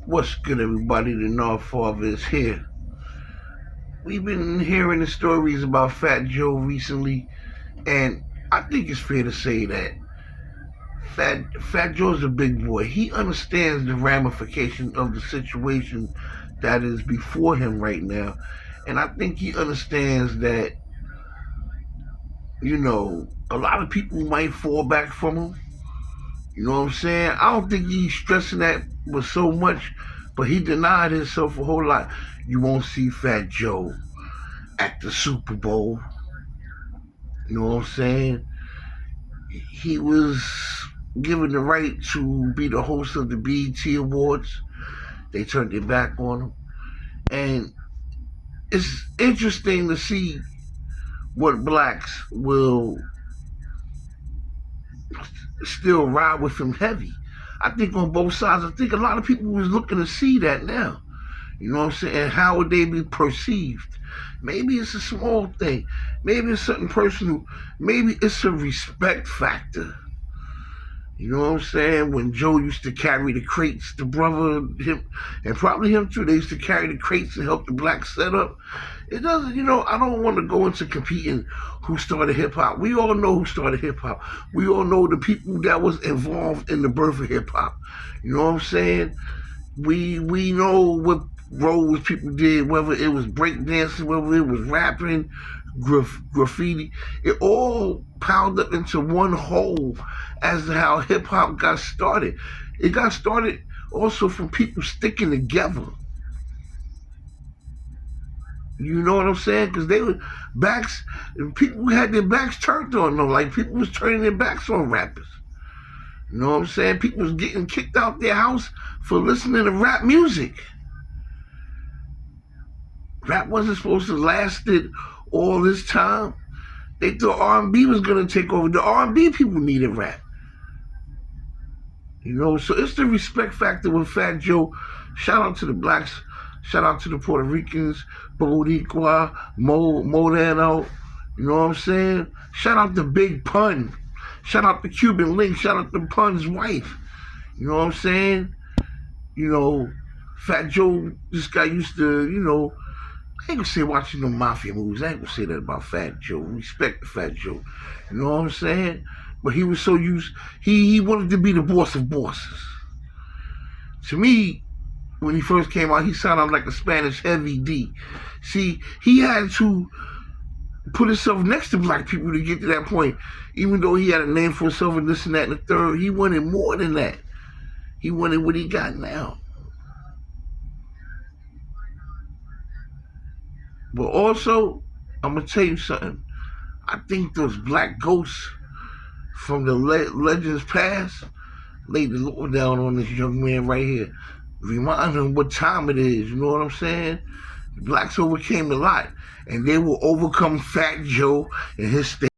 What's good, everybody? The North Father is here. We've been hearing the stories about Fat Joe recently, and I think it's fair to say that Fat Joe's a big boy. He understands the ramification of the situation that is before him right now, and I think he understands that a lot of people might fall back from him. You know what I'm saying? I don't think he's stressing that with so much, but he denied himself a whole lot. You won't see Fat Joe at the Super Bowl. You know what I'm saying? He was given the right to be the host of the BET Awards. They turned their back on him. And it's interesting to see what blacks will still ride with him heavy. I think on both sides, I think a lot of people was looking to see that now. You know what I'm saying? And how would they be perceived? Maybe it's a small thing. Maybe it's something personal. Maybe it's a respect factor. You know what I'm saying? When Joe used to carry the crates, the brother, him, and probably him too, they used to carry the crates and help the blacks set up. It doesn't, I don't want to go into competing who started hip hop. We all know who started hip hop. We all know the people that was involved in the birth of hip hop. You know what I'm saying? We know what roles people did, whether it was breakdancing, whether it was rapping, graffiti. It all piled up into one whole as to how hip hop got started. It got started also from people sticking together. You know what I'm saying? Because they were backs, people had their backs turned on them. Like people was turning their backs on rappers. You know what I'm saying? People was getting kicked out their house for listening to rap music. Rap wasn't supposed to last it all this time. They thought R&B was gonna take over. The R&B people needed rap. So it's the respect factor with Fat Joe. Shout out to the blacks. Shout out to the Puerto Ricans, Boricua, Modano. You know what I'm saying? Shout out to Big Pun. Shout out to Cuban Link. Shout out to Pun's wife. You know what I'm saying? Fat Joe just got used to, I ain't gonna say watching no mafia movies. I ain't gonna say that about Fat Joe. Respect the Fat Joe. You know what I'm saying? But he was so used, he wanted to be the boss of bosses. To me, when he first came out, he sounded like a Spanish Heavy D. See, he had to put himself next to black people to get to that point. Even though he had a name for himself and this and that and the third, he wanted more than that. He wanted what he got now. But also, I'm going to tell you something. I think those black ghosts from the legends past laid the Lord down on this young man right here. Remind him what time it is, you know what I'm saying? The blacks overcame a lot, and they will overcome Fat Joe and his state.